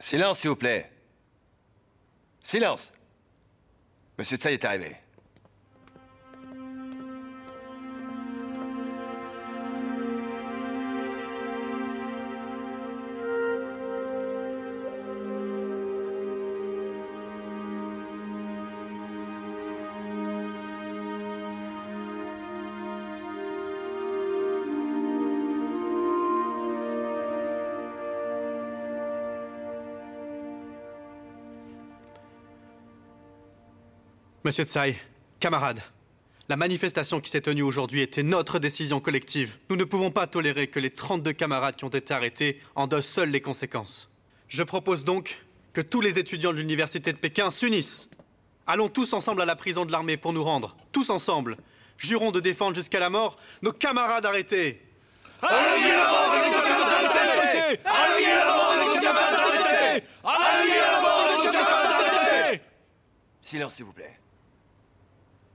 Silence, s'il vous plaît. Silence. Monsieur Tsai est arrivé. Monsieur Tsai, camarades, la manifestation qui s'est tenue aujourd'hui était notre décision collective. Nous ne pouvons pas tolérer que les 32 camarades qui ont été arrêtés endossent seuls les conséquences. Je propose donc que tous les étudiants de l'université de Pékin s'unissent. Allons tous ensemble à la prison de l'armée pour nous rendre, tous ensemble. Jurons de défendre jusqu'à la mort nos camarades arrêtés. Alliez la mort de nos camarades arrêtés! Alliez la mort de nos camarades arrêtés! Alliez la mort de nos camarades arrêtés! Silence, s'il vous plaît.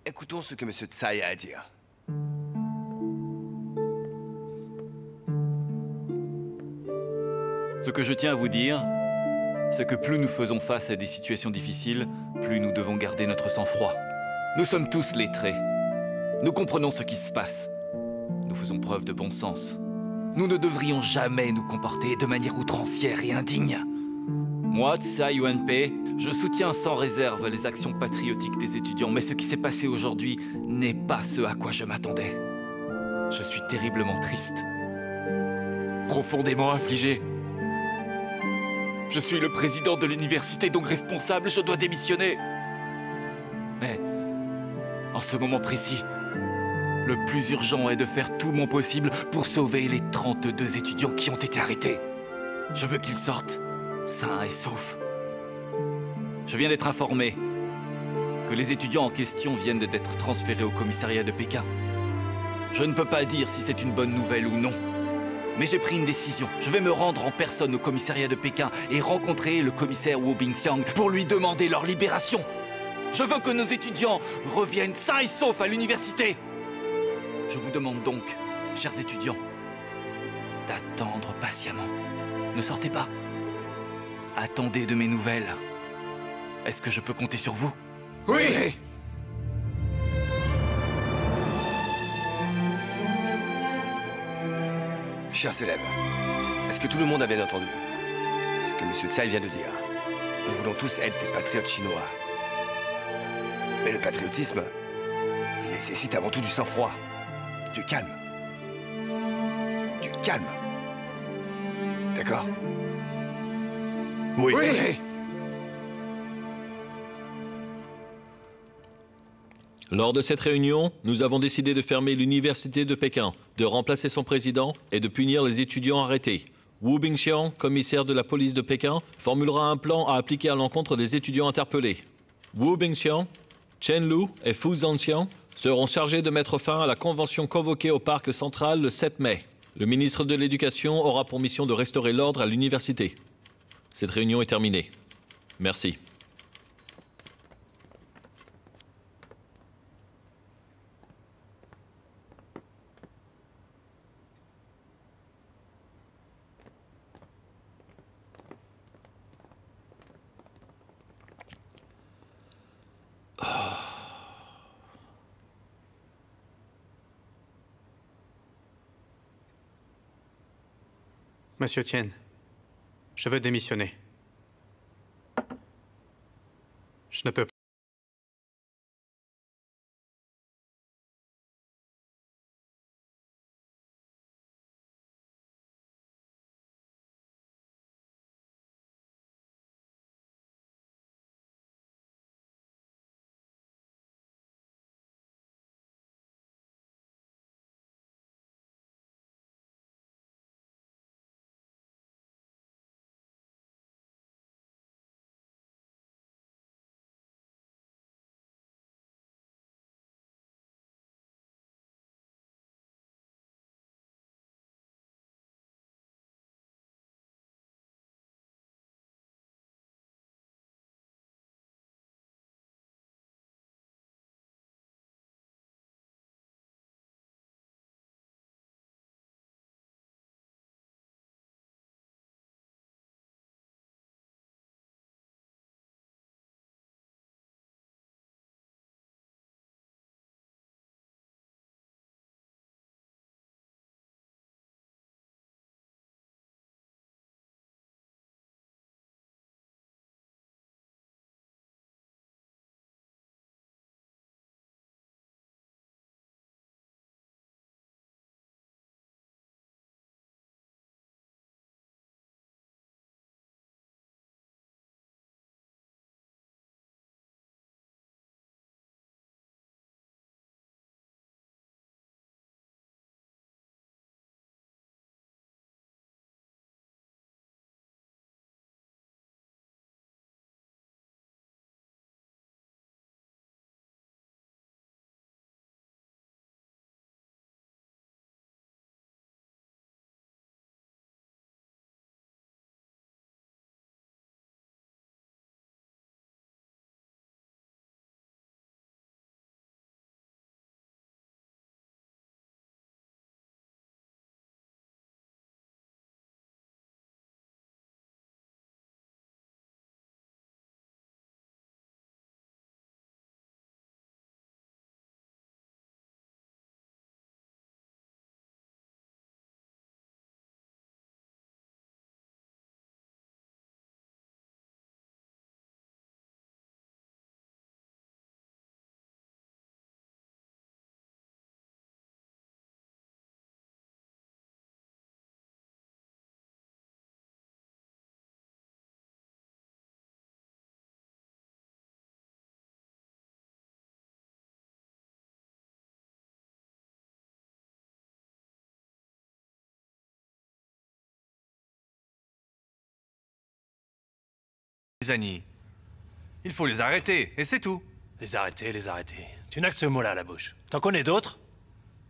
Écoutons ce que Monsieur Tsai a à dire. Ce que je tiens à vous dire, c'est que plus nous faisons face à des situations difficiles, plus nous devons garder notre sang-froid. Nous sommes tous lettrés. Nous comprenons ce qui se passe. Nous faisons preuve de bon sens. Nous ne devrions jamais nous comporter de manière outrancière et indigne. Moi, Tsai Yuanpei, je soutiens sans réserve les actions patriotiques des étudiants, mais ce qui s'est passé aujourd'hui n'est pas ce à quoi je m'attendais. Je suis terriblement triste, profondément affligé. Je suis le président de l'université, donc responsable, je dois démissionner. Mais, en ce moment précis, le plus urgent est de faire tout mon possible pour sauver les 32 étudiants qui ont été arrêtés. Je veux qu'ils sortent sains et saufs. Je viens d'être informé que les étudiants en question viennent d'être transférés au commissariat de Pékin. Je ne peux pas dire si c'est une bonne nouvelle ou non. Mais j'ai pris une décision. Je vais me rendre en personne au commissariat de Pékin et rencontrer le commissaire Wu Bingxiang pour lui demander leur libération. Je veux que nos étudiants reviennent sains et saufs à l'université. Je vous demande donc, chers étudiants, d'attendre patiemment. Ne sortez pas. Attendez de mes nouvelles. Est-ce que je peux compter sur vous? Oui! Chers élèves, est-ce que tout le monde a bien entendu ce que M. Tsai vient de dire? Nous voulons tous être des patriotes chinois. Mais le patriotisme nécessite avant tout du sang-froid, du calme. Du calme. D'accord? Oui. Lors de cette réunion, nous avons décidé de fermer l'université de Pékin, de remplacer son président et de punir les étudiants arrêtés. Wu Bingxiang, commissaire de la police de Pékin, formulera un plan à appliquer à l'encontre des étudiants interpellés. Wu Bingxiang, Chen Lu et Fu Zhanxiang seront chargés de mettre fin à la convention convoquée au parc central le 7 mai. Le ministre de l'Éducation aura pour mission de restaurer l'ordre à l'université. Cette réunion est terminée. Merci. Monsieur Tien, je veux démissionner. Je ne peux pas. les Annie. Il faut les arrêter, et c'est tout. Les arrêter, les arrêter. Tu n'as que ce mot-là à la bouche. T'en connais d'autres?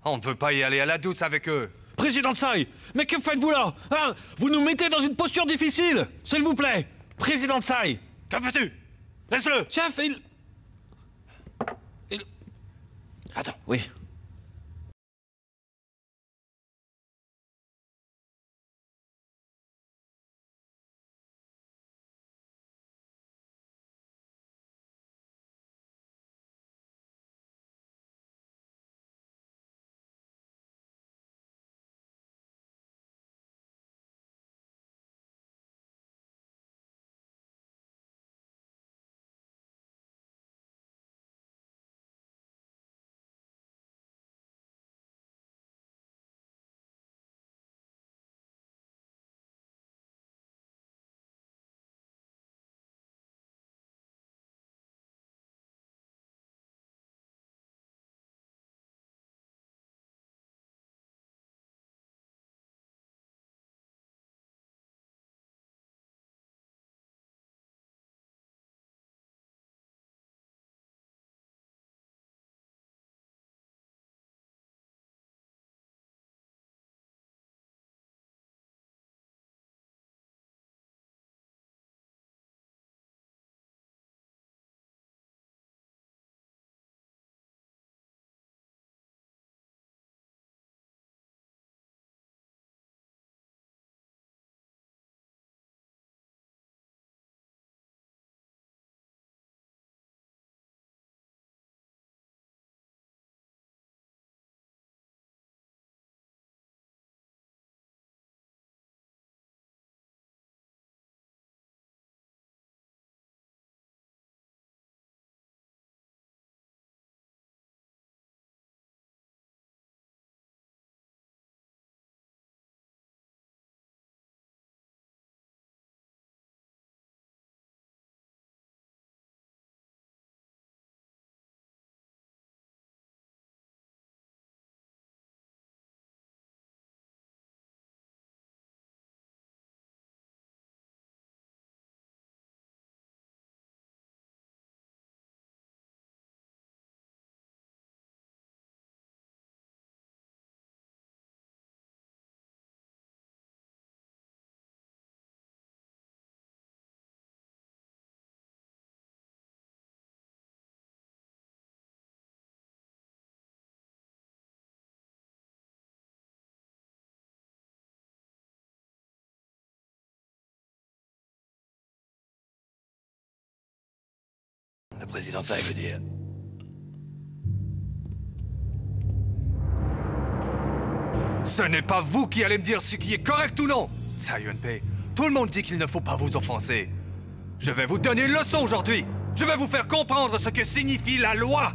On ne peut pas y aller à la douce avec eux. Président Tsai, mais que faites-vous là? Hein? Vous nous mettez dans une posture difficile, s'il vous plaît. Président Tsai. Que fais-tu? Laisse-le! Chef, il... Attends. Oui. Le président Tsai veut dire. Ce n'est pas vous qui allez me dire ce qui est correct ou non. Tsai Yunpei, tout le monde dit qu'il ne faut pas vous offenser. Je vais vous donner une leçon aujourd'hui. Je vais vous faire comprendre ce que signifie la loi.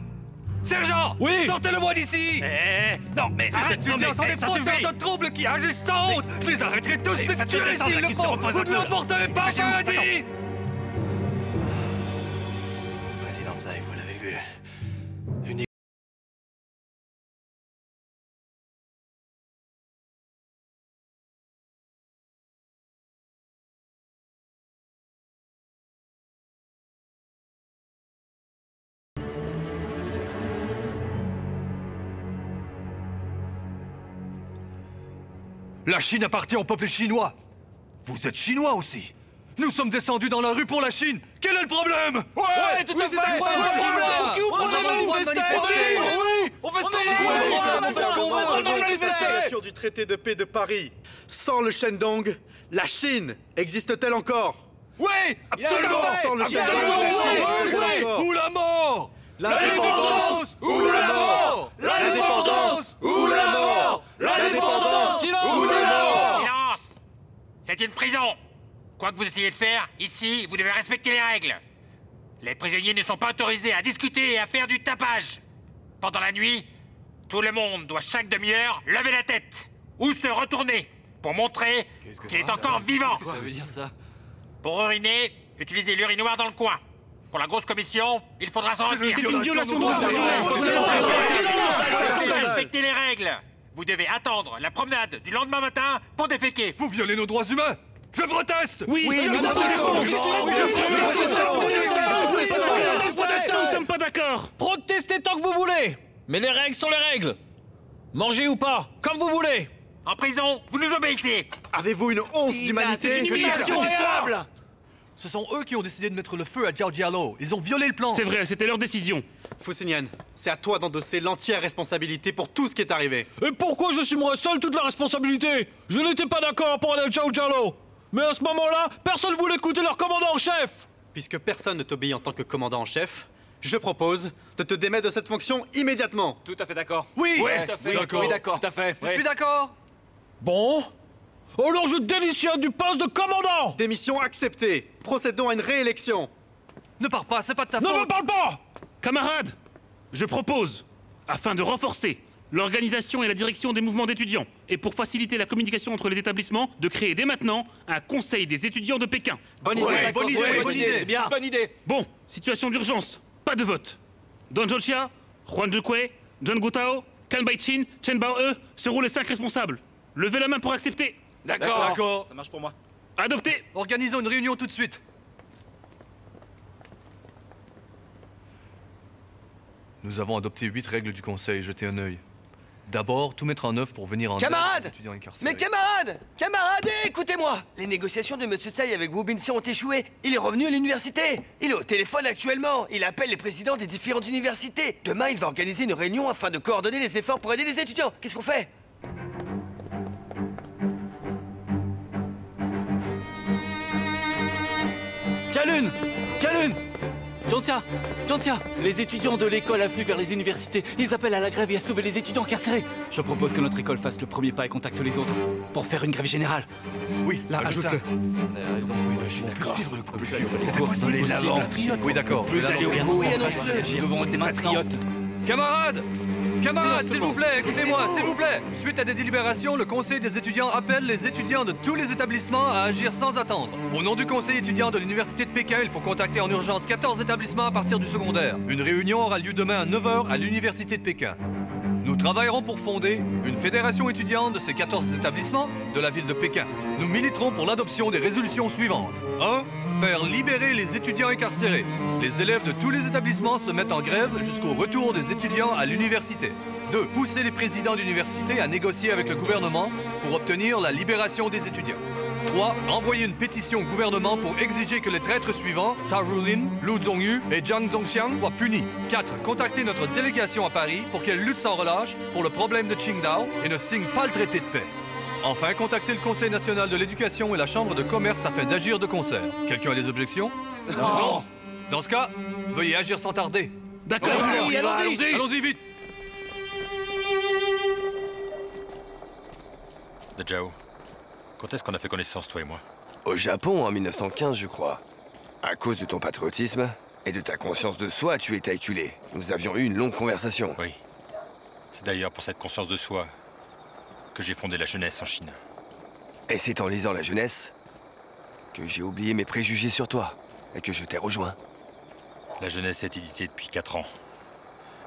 Sergent! Oui! Sortez-le-moi d'ici! Non, mais... Ces étudiants sont des fauteurs de troubles qui agissent sans honte! Je les arrêterai tous de tuer s'ils le font! Vous ne me porterez pas maudit! Président Tsai, vous l'avez vu. Une... La Chine appartient au peuple chinois. Vous êtes chinois aussi. Nous sommes descendus dans la rue pour la Chine. Quel est le problème? Ouais, tout à fait! On signature du traité de paix de Paris. Sans le Shandong, la Chine existe-t-elle encore? Oui! Absolument! Sans le Shandong, Ou la mort! l'indépendance ou la mort! L'indépendance ou la mort! L'indépendance Silence! Silence! C'est une prison! Quoi que vous essayez de faire, ici, vous devez respecter les règles. Les prisonniers ne sont pas autorisés à discuter et à faire du tapage. Pendant la nuit, tout le monde doit chaque demi-heure lever la tête ou se retourner pour montrer qu'il est encore vivant. Ça veut dire ça? Pour uriner, utilisez l'urinoir dans le coin. Pour la grosse commission, il faudra s'en retenir. C'est une violation de Respectez les règles. Vous devez attendre la promenade du lendemain matin pour déféquer. Vous violez nos droits humains! Je proteste! Oui, nous protestons! Nous ne sommes pas d'accord! Protestez tant que vous voulez. Mais les règles sont les règles. Mangez ou pas, comme vous voulez. En prison, vous nous obéissez. Avez-vous une once d'humanité? C'est une humiliation Stable! Ce sont eux qui ont décidé de mettre le feu à Giorgialo. Ils ont violé le plan. C'est vrai, c'était leur décision. Fusinian, c'est à toi d'endosser l'entière responsabilité pour tout ce qui est arrivé. Et pourquoi j'assumerais seul toute la responsabilité? Je n'étais pas d'accord pour aller à Giorgialo. Mais à ce moment-là, personne ne voulait écouter leur commandant en chef. Puisque personne ne t'obéit en tant que commandant en chef, je propose de te démettre de cette fonction immédiatement. Tout à fait d'accord. Oui, Ouais, tout à fait. d'accord. Oui, d'accord. Tout à fait. Je suis d'accord. Bon. Alors je démissionne du poste de commandant. Démission acceptée. Procédons à une réélection. Ne pars pas, c'est pas de ta Ne me faute. parle pas. Camarades, je propose, afin de renforcer l'organisation et la direction des mouvements d'étudiants, et pour faciliter la communication entre les établissements, de créer dès maintenant un conseil des étudiants de Pékin. Bonne idée. Ouais, bonne idée, bonne idée. C'est bien. Bonne idée. Bon, situation d'urgence, pas de vote. Don Jolchia, Juan Zhukui, John Gutao, Kan Baichin, Chen Bao-e seront les 5 responsables. Levez la main pour accepter. D'accord. Ça marche pour moi. Adopté. Organisons une réunion tout de suite. Nous avons adopté 8 règles du Conseil, jetez un œil. D'abord, tout mettre en œuvre pour venir en aide Camarades aux étudiants incarcérés. Mais camarades! Camarades, écoutez-moi! Les négociations de Monsieur Tsai avec Wu Bingxian ont échoué. Il est revenu à l'université. Il est au téléphone actuellement. Il appelle les présidents des différentes universités. Demain, il va organiser une réunion afin de coordonner les efforts pour aider les étudiants. Qu'est-ce qu'on fait? Jalun! Jalun! Jantia! Les étudiants de l'école affluent vers les universités. Ils appellent à la grève et à sauver les étudiants incarcérés. Je propose que notre école fasse le premier pas et contacte les autres pour faire une grève générale. Oui, Là, ajoute-le. Je suis d'accord. C'était C'était possible. Oui, d'accord. Je vais l'annoncer. Oui, annonce-le. Nous devons être des patriotes. Camarades! Camarades, s'il vous plaît, écoutez-moi, s'il vous plaît! Suite à des délibérations, le Conseil des étudiants appelle les étudiants de tous les établissements à agir sans attendre. Au nom du Conseil étudiant de l'Université de Pékin, il faut contacter en urgence 14 établissements à partir du secondaire. Une réunion aura lieu demain à 9h à l'Université de Pékin. Nous travaillerons pour fonder une fédération étudiante de ces 14 établissements de la ville de Pékin. Nous militerons pour l'adoption des résolutions suivantes. 1. Faire libérer les étudiants incarcérés. Les élèves de tous les établissements se mettent en grève jusqu'au retour des étudiants à l'université. 2. Pousser les présidents d'université à négocier avec le gouvernement pour obtenir la libération des étudiants. 3. Envoyer une pétition au gouvernement pour exiger que les traîtres suivants, Zhao Rulin, Lu Zhongyu et Zhang Zhongxiang, soient punis. 4. Contacter notre délégation à Paris pour qu'elle lutte sans relâche pour le problème de Qingdao et ne signe pas le traité de paix. Enfin, contacter le Conseil national de l'éducation et la Chambre de commerce afin d'agir de concert. Quelqu'un a des objections? Non. Dans ce cas, veuillez agir sans tarder. D'accord. Allons-y, allons-y vite. Dajao, quand est-ce qu'on a fait connaissance, toi et moi? Au Japon, en 1915, je crois. À cause de ton patriotisme et de ta conscience de soi, tu étais acculé. Nous avions eu une longue conversation. Oui. C'est d'ailleurs pour cette conscience de soi que j'ai fondé la jeunesse en Chine. Et c'est en lisant la jeunesse que j'ai oublié mes préjugés sur toi et que je t'ai rejoint. La jeunesse est éditée depuis 4 ans.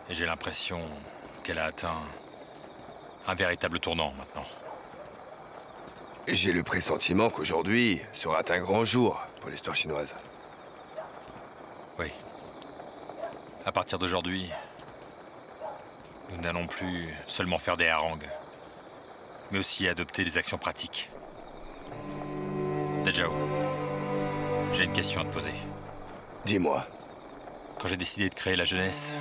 Et j'ai l'impression qu'elle a atteint un véritable tournant maintenant. J'ai le pressentiment qu'aujourd'hui sera un grand jour pour l'histoire chinoise. Oui. À partir d'aujourd'hui, nous n'allons plus seulement faire des harangues, mais aussi adopter des actions pratiques. Dajao, j'ai une question à te poser. Dis-moi. Quand j'ai décidé de créer la jeunesse,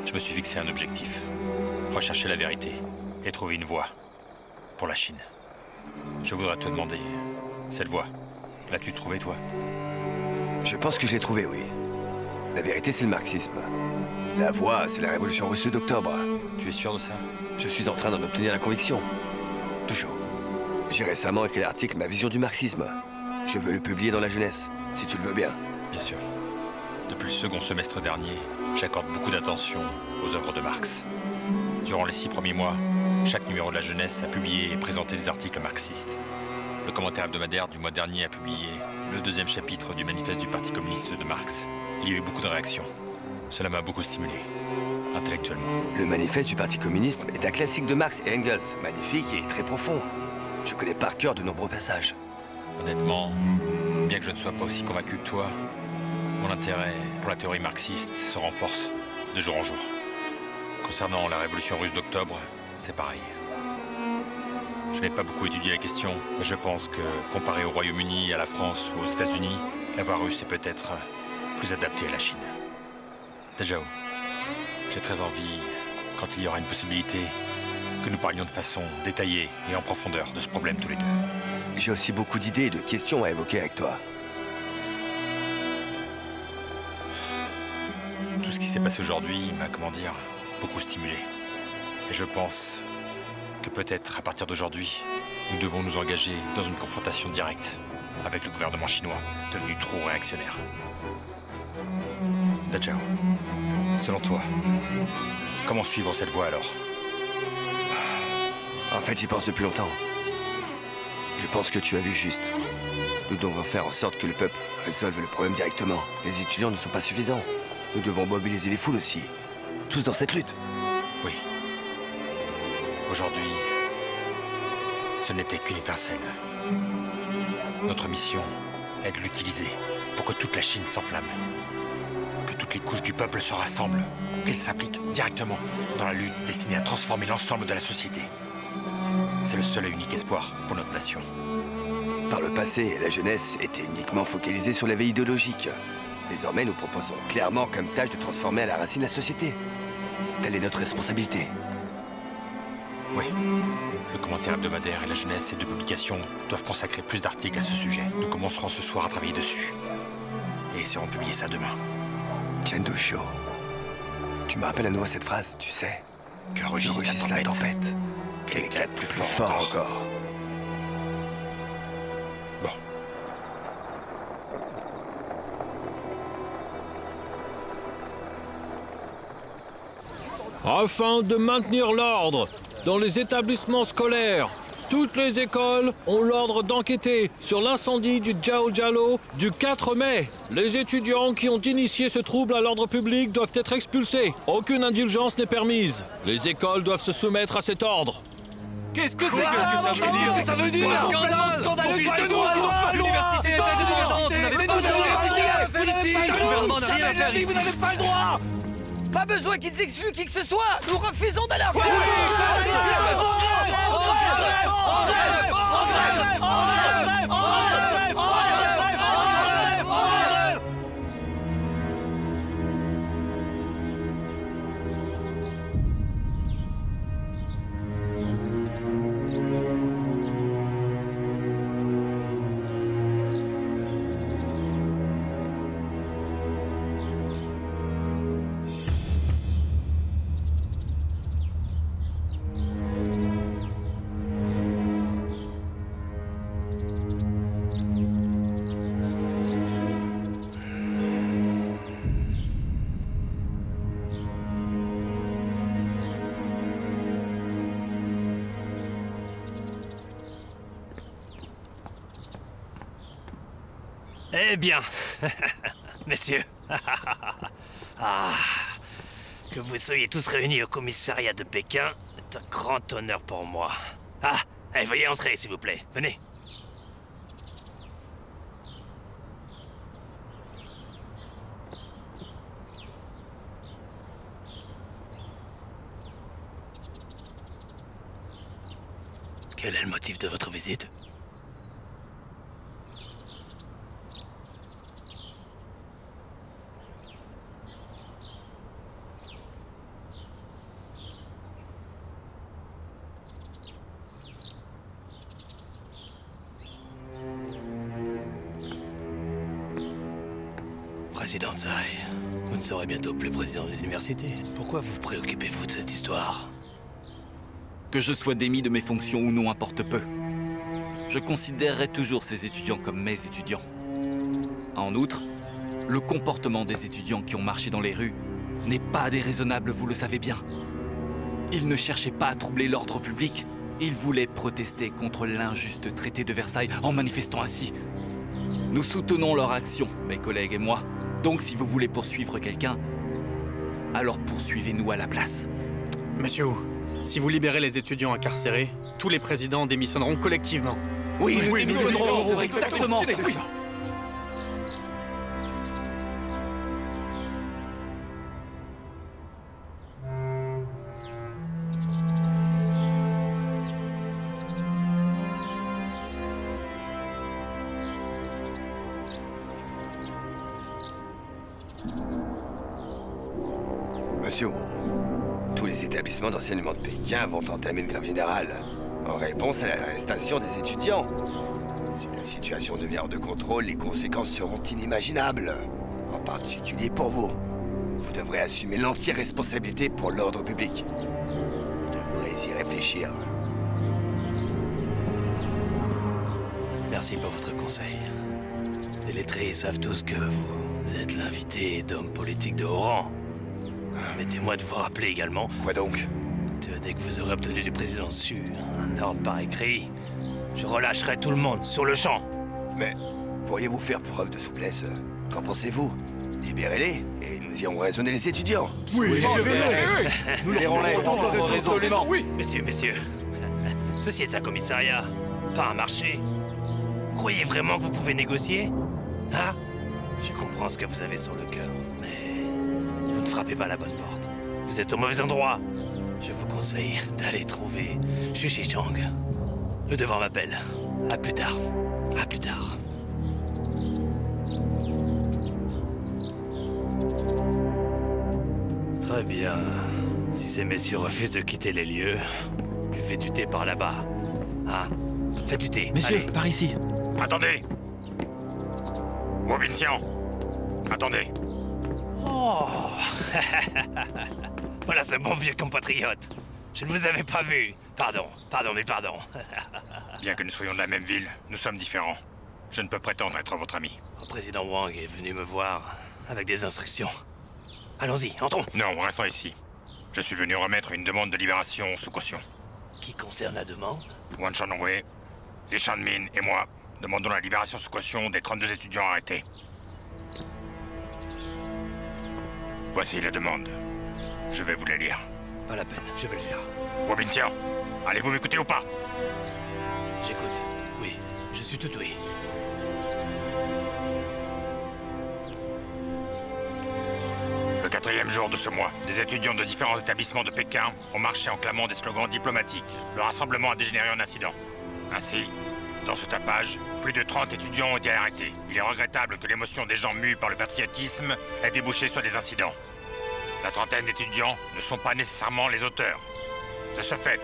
je me suis fixé un objectif. Rechercher la vérité et trouver une voie pour la Chine. Je voudrais te demander, cette voie, l'as-tu trouvée, toi? Je pense que j'ai trouvé, oui. La vérité, c'est le marxisme. La voie, c'est la révolution russe d'octobre. Tu es sûr de ça? Je suis en train d'en obtenir la conviction. Toujours. J'ai récemment écrit l'article Ma vision du marxisme. Je veux le publier dans la jeunesse, si tu le veux bien. Bien sûr. Depuis le second semestre dernier, j'accorde beaucoup d'attention aux œuvres de Marx. Durant les 6 premiers mois, chaque numéro de la jeunesse a publié et présenté des articles marxistes. Le commentaire hebdomadaire du mois dernier a publié le 2e chapitre du manifeste du Parti communiste de Marx. Il y a eu beaucoup de réactions. Cela m'a beaucoup stimulé, intellectuellement. Le manifeste du Parti communiste est un classique de Marx et Engels, magnifique et très profond. Je connais par cœur de nombreux passages. Honnêtement, bien que je ne sois pas aussi convaincu que toi, mon intérêt pour la théorie marxiste se renforce de jour en jour. Concernant la révolution russe d'octobre, c'est pareil. Je n'ai pas beaucoup étudié la question, mais je pense que, comparé au Royaume-Uni, à la France ou aux États-Unis, la voie russe est peut-être plus adaptée à la Chine. Dajao, j'ai très envie, quand il y aura une possibilité, que nous parlions de façon détaillée et en profondeur de ce problème tous les deux. J'ai aussi beaucoup d'idées et de questions à évoquer avec toi. Tout ce qui s'est passé aujourd'hui m'a, beaucoup stimulé. Et je pense que peut-être, à partir d'aujourd'hui, nous devons nous engager dans une confrontation directe avec le gouvernement chinois, devenu trop réactionnaire. Dajao, selon toi, comment suivre cette voie alors? En fait, j'y pense depuis longtemps. Je pense que tu as vu juste. Nous devons faire en sorte que le peuple résolve le problème directement. Les étudiants ne sont pas suffisants. Nous devons mobiliser les foules aussi. Tous dans cette lutte. Oui. Aujourd'hui, ce n'était qu'une étincelle. Notre mission est de l'utiliser pour que toute la Chine s'enflamme. Que toutes les couches du peuple se rassemblent. Qu'elles s'impliquent directement dans la lutte destinée à transformer l'ensemble de la société. C'est le seul et unique espoir pour notre nation. Par le passé, la jeunesse était uniquement focalisée sur l'éveil idéologique. Désormais, nous proposons clairement comme tâche de transformer à la racine la société. Telle est notre responsabilité. Oui. Le commentaire hebdomadaire et la jeunesse, ces deux publications, doivent consacrer plus d'articles à ce sujet. Nous commencerons ce soir à travailler dessus. Et essaierons de publier ça demain. Chendusho, tu me rappelles à nouveau cette phrase, tu sais? Que rugisse la tempête. Qu'elle éclate plus fort encore. Bon. Afin de maintenir l'ordre dans les établissements scolaires, toutes les écoles ont l'ordre d'enquêter sur l'incendie du Jiaojalo du 4 mai. Les étudiants qui ont initié ce trouble à l'ordre public doivent être expulsés. Aucune indulgence n'est permise. Les écoles doivent se soumettre à cet ordre. Qu'est-ce que c'est que ça veut dire? Qu'est-ce que ça veut dire? Scandaleux! L'université est indépendante! Le gouvernement n'a rien à faire ici! Vous n'avez pas le droit! Pas besoin qu'ils excluent qui que ce soit! Nous refusons d'aller en grève! Eh bien, messieurs, que vous soyez tous réunis au commissariat de Pékin est un grand honneur pour moi. Allez, veuillez entrer, s'il vous plaît. Venez. Quel est le motif de votre visite ? Président Tsai, vous ne serez bientôt plus président de l'université. Pourquoi vous préoccupez-vous de cette histoire? Que je sois démis de mes fonctions ou non importe peu. Je considérerai toujours ces étudiants comme mes étudiants. En outre, le comportement des étudiants qui ont marché dans les rues n'est pas déraisonnable, vous le savez bien. Ils ne cherchaient pas à troubler l'ordre public. Ils voulaient protester contre l'injuste traité de Versailles en manifestant ainsi. Nous soutenons leur action, mes collègues et moi. Donc si vous voulez poursuivre quelqu'un, alors poursuivez-nous à la place. Monsieur Wu, si vous libérez les étudiants incarcérés, tous les présidents démissionneront collectivement. Oui, Nous oui, démissionnerons, exactement. C'est Oui. ça. Monsieur Wu, tous les établissements d'enseignement de Pékin vont entamer une grève générale en réponse à l'arrestation des étudiants. Si la situation devient hors de contrôle, les conséquences seront inimaginables. En particulier pour vous. Vous devrez assumer l'entière responsabilité pour l'ordre public. Vous devrez y réfléchir. Merci pour votre conseil. Les lettrés savent tous que vous êtes l'invité d'hommes politiques de haut rang. Permettez-moi de vous rappeler également Quoi donc? que dès que vous aurez obtenu du président Su un ordre par écrit, je relâcherai tout le monde sur le champ. Mais pourriez-vous faire preuve de souplesse? Qu'en pensez-vous? Libérez-les et nous irons raisonner les étudiants. Oui, Nous leur entendre résolument. Oui. Messieurs, ceci est un commissariat, pas un marché. Vous croyez vraiment que vous pouvez négocier? Hein? Je comprends ce que vous avez sur le cœur, mais vous ne frappez pas à la bonne porte. Vous êtes au mauvais endroit. Je vous conseille d'aller trouver Xu Shichang. Le devoir m'appelle. À plus tard. À plus tard. Très bien. Si ces messieurs refusent de quitter les lieux, buvez du thé par là-bas. Hein? Faites du thé. Messieurs, Allez. par ici. Attendez. Wu Binxiang. Attendez. Oh. Voilà ce bon vieux compatriote. Je ne vous avais pas vu. Pardon, mille pardons. Bien que nous soyons de la même ville, nous sommes différents. Je ne peux prétendre être votre ami. Le président Wang est venu me voir avec des instructions. Allons-y, entrons. Non, restons ici. Je suis venu remettre une demande de libération sous caution. Qui concerne la demande? Wan Shanwei, Li Shanmin et moi demandons la libération sous caution des 32 étudiants arrêtés. Voici la demande. Je vais vous la lire. Pas la peine, je vais le faire. Wu Binxiang, allez-vous m'écouter ou pas? J'écoute. Oui, je suis tout oui. Le 4e jour de ce mois, des étudiants de différents établissements de Pékin ont marché en clamant des slogans diplomatiques. Le rassemblement a dégénéré en incident. Ainsi, dans ce tapage, plus de 30 étudiants ont été arrêtés. Il est regrettable que l'émotion des gens mus par le patriotisme ait débouché sur des incidents. La trentaine d'étudiants ne sont pas nécessairement les auteurs. De ce fait,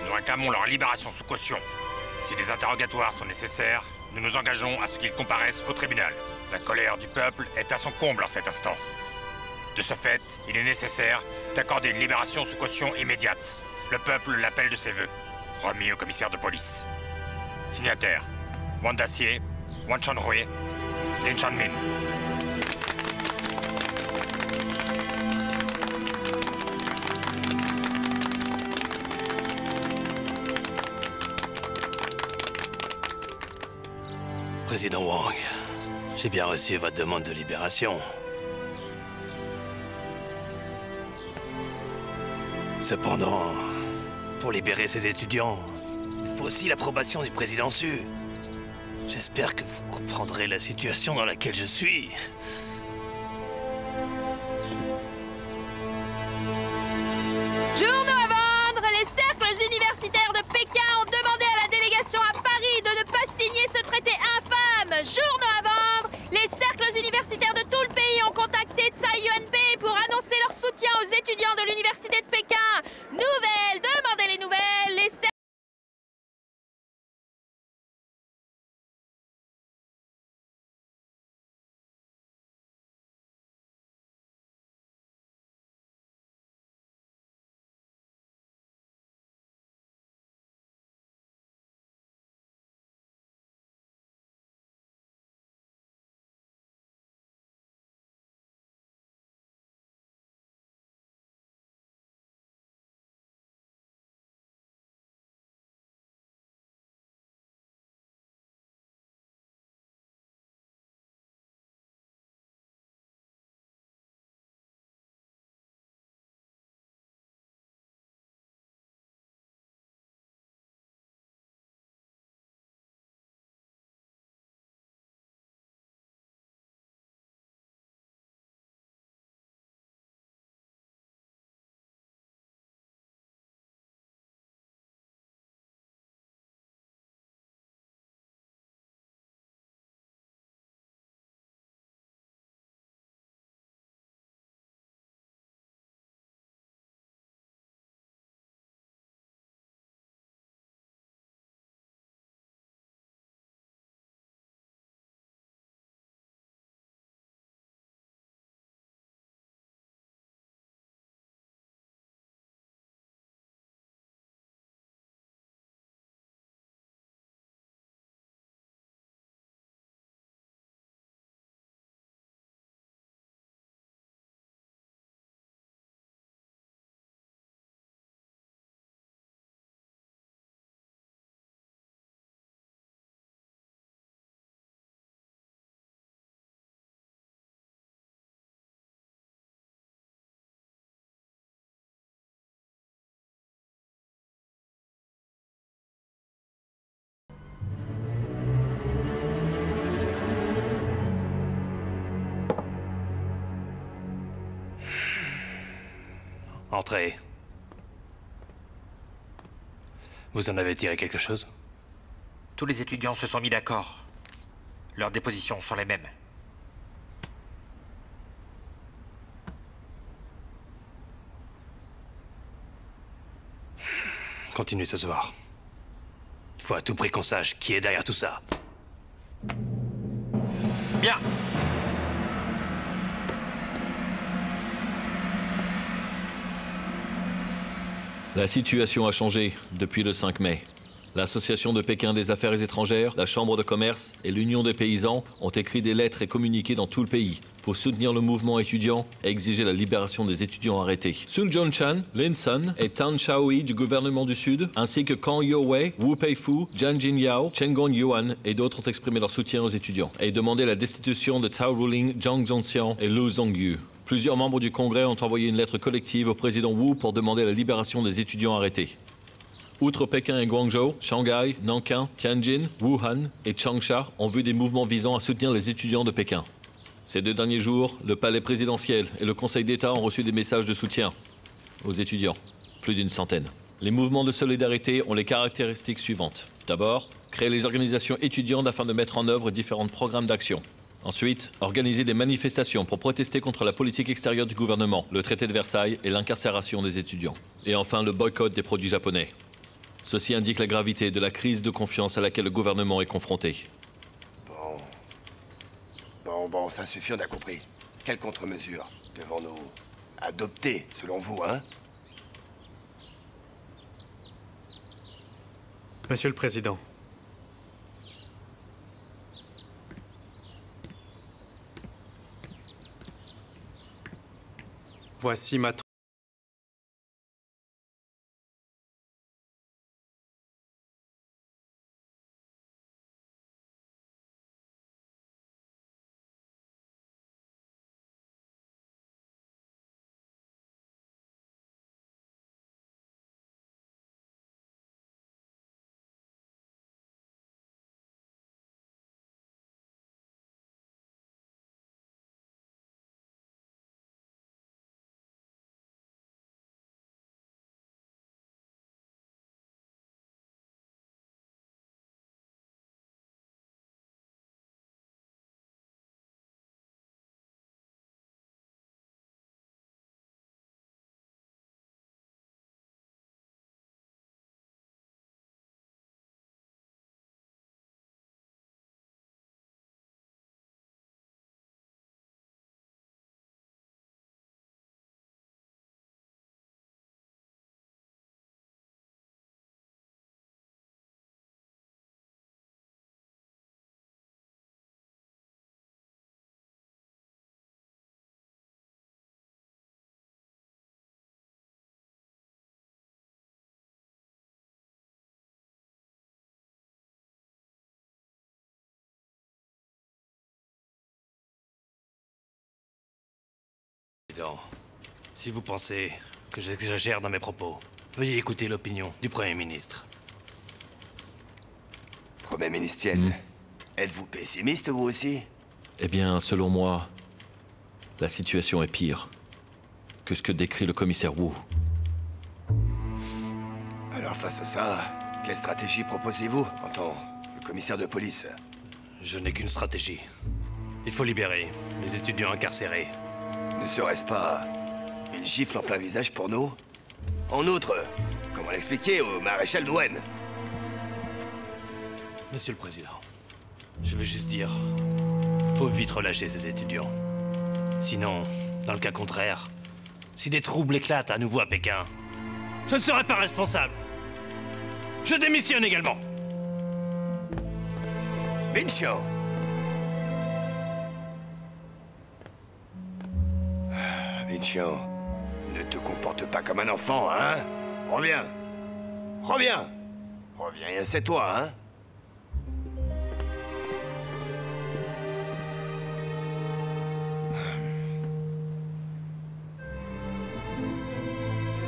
nous réclamons leur libération sous caution. Si des interrogatoires sont nécessaires, nous nous engageons à ce qu'ils comparaissent au tribunal. La colère du peuple est à son comble en cet instant. De ce fait, il est nécessaire d'accorder une libération sous caution immédiate. Le peuple l'appelle de ses vœux. Remis au commissaire de police. Signataire, Wang Dacier, Wan Shanwei, Lin Shanmin. Président Wang, j'ai bien reçu votre demande de libération. Cependant, pour libérer ces étudiants, il faut aussi l'approbation du président Su. J'espère que vous comprendrez la situation dans laquelle je suis. Journaux à vendre! Les cercles universitaires de Pékin ont demandé à la délégation à Paris de ne pas signer ce traité infâme! Journaux à vendre! Les cercles universitaires de tout le pays ont contacté Tsai Yuanpei pour annoncer leur soutien aux étudiants de l'université de Pékin! Nouvelles! Demandez les nouvelles! Les Entrez. Vous en avez tiré quelque chose? Tous les étudiants se sont mis d'accord. Leurs dépositions sont les mêmes. Continue ce soir. Il faut à tout prix qu'on sache qui est derrière tout ça. Bien. La situation a changé depuis le 5 mai. L'Association de Pékin des Affaires étrangères, la Chambre de commerce et l'Union des paysans ont écrit des lettres et communiqués dans tout le pays pour soutenir le mouvement étudiant et exiger la libération des étudiants arrêtés. Sun Jong-chan, Lin Sun et Tan Chao-yi du gouvernement du Sud, ainsi que Kang Yo-wei, Wu Pei-fu, Jian Jin-yao, Chen Gong-yuan et d'autres ont exprimé leur soutien aux étudiants et demandé la destitution de Cao Ruling, Zhang Zongxian et Lu Zongyu. Plusieurs membres du Congrès ont envoyé une lettre collective au président Wu pour demander la libération des étudiants arrêtés. Outre Pékin et Guangzhou, Shanghai, Nankin, Tianjin, Wuhan et Changsha ont vu des mouvements visant à soutenir les étudiants de Pékin. Ces 2 derniers jours, le palais présidentiel et le Conseil d'État ont reçu des messages de soutien aux étudiants, plus d'une centaine. Les mouvements de solidarité ont les caractéristiques suivantes. D'abord, créer les organisations étudiantes afin de mettre en œuvre différents programmes d'action. Ensuite, organiser des manifestations pour protester contre la politique extérieure du gouvernement, le traité de Versailles et l'incarcération des étudiants. Et enfin, le boycott des produits japonais. Ceci indique la gravité de la crise de confiance à laquelle le gouvernement est confronté. Bon, ça suffit, on a compris. Quelles contre-mesures devons-nous adopter, selon vous, hein? Monsieur le Président. Voici ma Si vous pensez que j'exagère dans mes propos, veuillez écouter l'opinion du Premier ministre. Premier ministre Tien, êtes-vous pessimiste, vous aussi? Eh bien, selon moi, la situation est pire que ce que décrit le commissaire Wu. Alors face à ça, quelle stratégie proposez-vous en tant que commissaire de police? Je n'ai qu'une stratégie. Il faut libérer les étudiants incarcérés. Ne serait-ce pas une gifle en plein visage pour nous? En outre, comment l'expliquer au maréchal Douane? Monsieur le Président, je veux juste dire, il faut vite relâcher ces étudiants. Sinon, dans le cas contraire, si des troubles éclatent à nouveau à Pékin, je ne serai pas responsable. Je démissionne également. Binchon! Binchon, ne te comporte pas comme un enfant, hein? Reviens! Reviens! Reviens et assieds-toi, hein?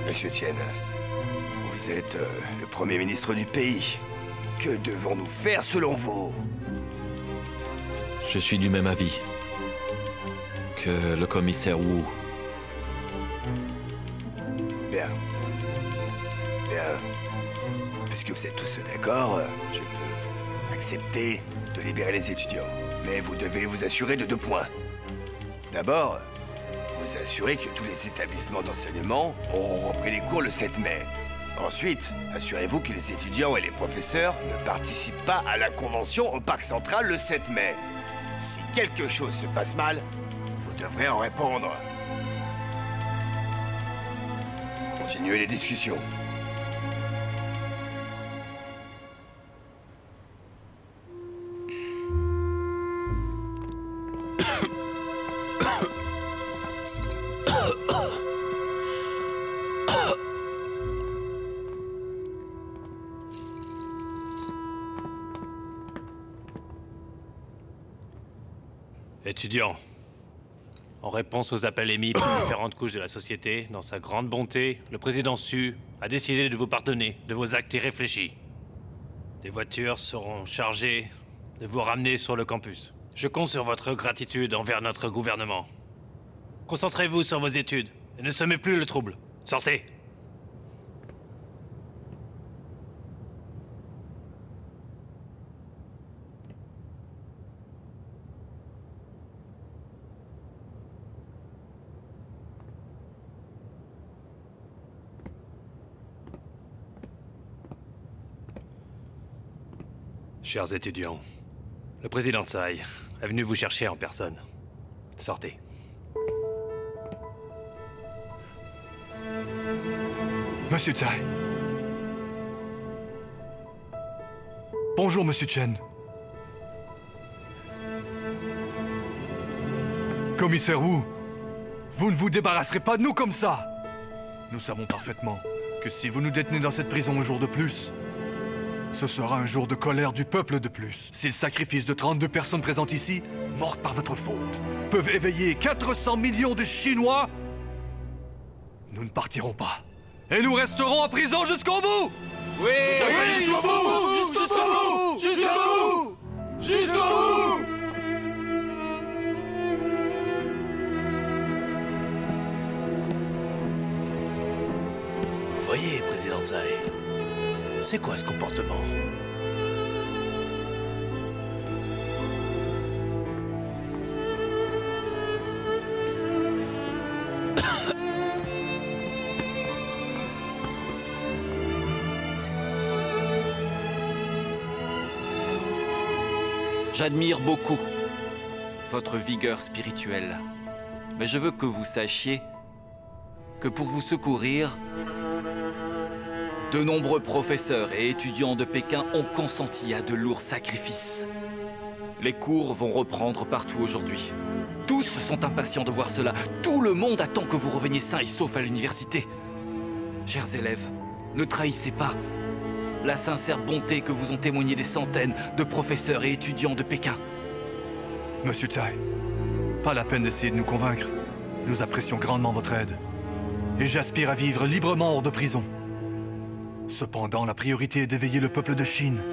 Monsieur Tien, vous êtes le Premier ministre du pays. Que devons-nous faire selon vous? Je suis du même avis que le commissaire Wu. Bien. Bien. Puisque vous êtes tous d'accord, je peux accepter de libérer les étudiants. Mais vous devez vous assurer de 2 points. D'abord, vous assurer que tous les établissements d'enseignement auront repris les cours le 7 mai. Ensuite, assurez-vous que les étudiants et les professeurs ne participent pas à la convention au Parc Central le 7 mai. Si quelque chose se passe mal, vous devrez en répondre. Continuez les discussions. Étudiants, en réponse aux appels émis par différentes couches de la société, dans sa grande bonté, le président Su a décidé de vous pardonner de vos actes irréfléchis. Des voitures seront chargées de vous ramener sur le campus. Je compte sur votre gratitude envers notre gouvernement. Concentrez-vous sur vos études et ne semez plus le trouble. Sortez! Chers étudiants, le président Tsai est venu vous chercher en personne. Sortez. Monsieur Tsai. Bonjour, Monsieur Chen. Commissaire Wu, vous ne vous débarrasserez pas de nous comme ça. Nous savons parfaitement que si vous nous détenez dans cette prison un jour de plus, ce sera un jour de colère du peuple de plus. Si le sacrifice de 32 personnes présentes ici, mortes par votre faute, peuvent éveiller 400 millions de Chinois, nous ne partirons pas. Et nous resterons en prison jusqu'au bout! Oui, jusqu'au bout! Jusqu'au bout! Jusqu'au bout! Jusqu'au bout! Vous voyez, président Tsai, c'est quoi ce comportement? J'admire beaucoup votre vigueur spirituelle. Mais je veux que vous sachiez que pour vous secourir, de nombreux professeurs et étudiants de Pékin ont consenti à de lourds sacrifices. Les cours vont reprendre partout aujourd'hui. Tous sont impatients de voir cela. Tout le monde attend que vous reveniez sains et saufs à l'université. Chers élèves, ne trahissez pas la sincère bonté que vous ont témoigné des centaines de professeurs et étudiants de Pékin. Monsieur Tsai, pas la peine d'essayer de nous convaincre. Nous apprécions grandement votre aide. Et j'aspire à vivre librement hors de prison. Cependant, la priorité est d'éveiller le peuple de Chine.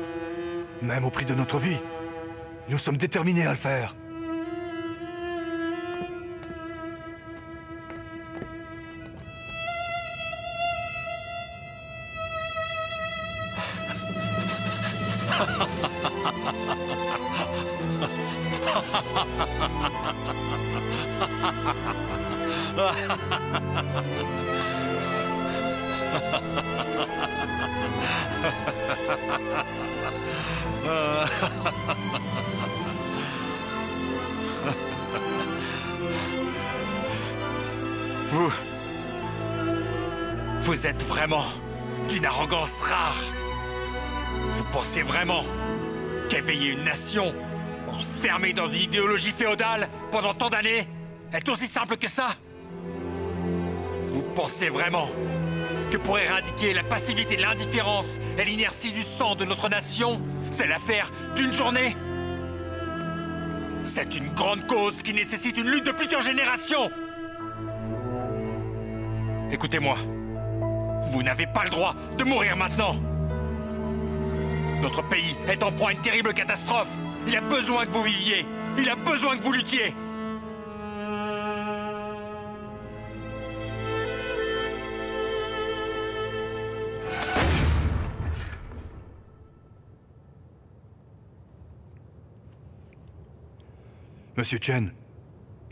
Même au prix de notre vie. Nous sommes déterminés à le faire. Vous êtes vraiment d'une arrogance rare. Vous pensez vraiment qu'éveiller une nation enfermée dans une idéologie féodale pendant tant d'années est aussi simple que ça? Vous pensez vraiment que pour éradiquer la passivité de l'indifférence et l'inertie du sang de notre nation, c'est l'affaire d'une journée? C'est une grande cause qui nécessite une lutte de plusieurs générations. Écoutez-moi, vous n'avez pas le droit de mourir maintenant. Notre pays est en proie à une terrible catastrophe. Il a besoin que vous viviez. Il a besoin que vous luttiez. Monsieur Chen,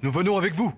nous venons avec vous.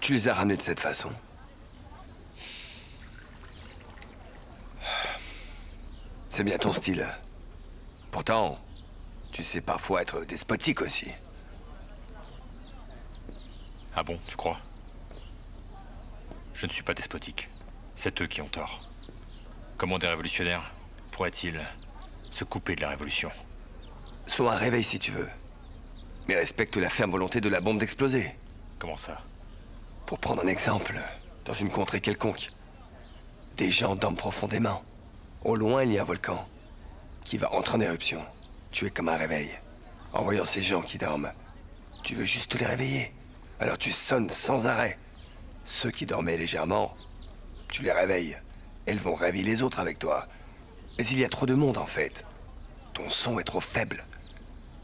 Tu les as ramenés de cette façon. C'est bien ton style. Pourtant, tu sais parfois être despotique aussi. Ah bon, tu crois? Je ne suis pas despotique. C'est eux qui ont tort. Comment des révolutionnaires pourraient-ils se couper de la révolution? Sois un réveil si tu veux. Mais respecte la ferme volonté de la bombe d'exploser. Comment ça? Pour prendre un exemple, dans une contrée quelconque, des gens dorment profondément. Au loin, il y a un volcan qui va entrer en éruption. Tu es comme un réveil. En voyant ces gens qui dorment, tu veux juste les réveiller. Alors tu sonnes sans arrêt. Ceux qui dormaient légèrement, tu les réveilles. Elles vont réveiller les autres avec toi. Mais il y a trop de monde en fait. Ton son est trop faible.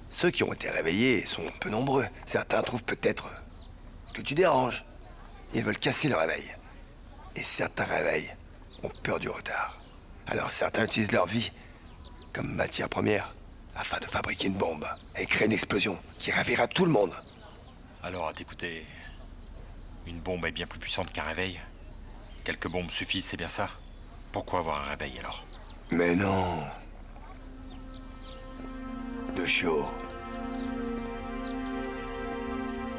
Ceux qui ont été réveillés sont peu nombreux. Certains trouvent peut-être que tu déranges. Ils veulent casser le réveil. Et certains réveils ont peur du retard. Alors certains utilisent leur vie comme matière première afin de fabriquer une bombe et créer une explosion qui réveillera tout le monde. Alors, à t'écouter, une bombe est bien plus puissante qu'un réveil. Quelques bombes suffisent, c'est bien ça? Pourquoi avoir un réveil alors? Mais non. De chaud.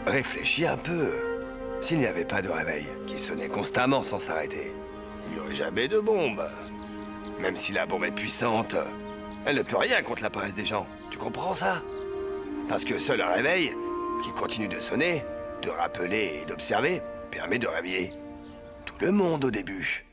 Réfléchis un peu. S'il n'y avait pas de réveil qui sonnait constamment sans s'arrêter, il n'y aurait jamais de bombe. Même si la bombe est puissante, elle ne peut rien contre la paresse des gens. Tu comprends ça? Parce que seul un réveil qui continue de sonner, de rappeler et d'observer permet de réveiller tout le monde au début.